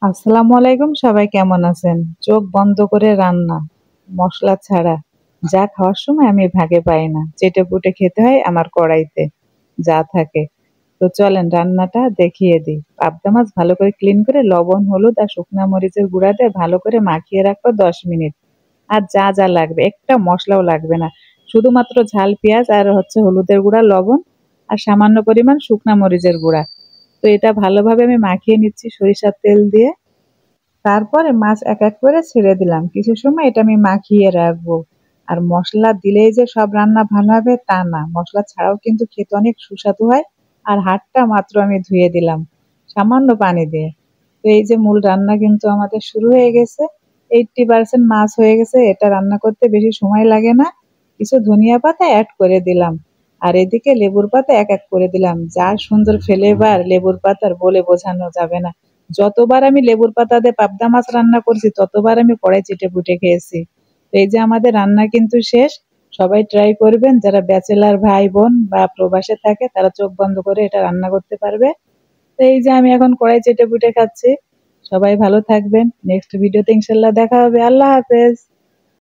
আসসালামু আলাইকুম, সবাই কেমন আছেন? চোখ বন্ধ করে রান্না, মশলা ছাড়া যা খাওয়ার সময় আমি ভাগে পাই না, চেটেপুটে খেতে হয় আমার কড়াইতে যা থাকে। তো চলেন রান্নাটা দেখিয়ে দিই। পাবদা মাছ ভালো করে ক্লিন করে লবণ হলুদ আর শুকনা মরিচের গুঁড়া দিয়ে ভালো করে মাখিয়ে রাখবো 10 মিনিট। আর যা যা লাগবে একটা মশলাও লাগবে না, শুধুমাত্র ঝাল পেঁয়াজ আর হলুদের গুঁড়া, লবণ আর সামান্য পরিমাণ শুকনা মরিচের গুঁড়া। তো এটা ভালোভাবে আমি মাখিয়ে নিচ্ছি সরিষার তেল দিয়ে। তারপরে মাছ এক এক করে ছেড়ে দিলাম, কিছু সময় এটা আমি মাখিয়ে রাখবো। আর মশলা দিলেই যে সব রান্না ভালো হবে তা না, মশলা ছাড়াও কিন্তু খেতে অনেক সুস্বাদু হয়। আর হাতটা মাত্র আমি ধুয়ে দিলাম সামান্য পানি দিয়ে। তো এই যে মূল রান্না কিন্তু আমাদের শুরু হয়ে গেছে। 80% মাছ হয়ে গেছে, এটা রান্না করতে বেশি সময় লাগে না। কিছু ধনিয়া পাতা অ্যাড করে দিলাম। আর এদিকে লেবুর পাতা এক এক করে দিলাম, যা সুন্দর ফ্লেভার লেবুর পাতার বলে বোঝানো যাবে না। যতবার আমি লেবুর পাতা দিয়ে পাবদা মাছ রান্না করছি ততবার আমি কড়াই চেটেপুটে খেয়েছি। তো এই যে আমাদের রান্না কিন্তু শেষ। সবাই ট্রাই করবেন, যারা ব্যাচেলার ভাই বোন বা প্রবাসে থাকে তারা চোখ বন্ধ করে এটা রান্না করতে পারবে। তো এই যে আমি এখন কড়াই চেটেপুটে খাচ্ছি। সবাই ভালো থাকবেন, নেক্সট ভিডিওতে ইনশাল্লাহ দেখা হবে। আল্লাহ হাফেজ।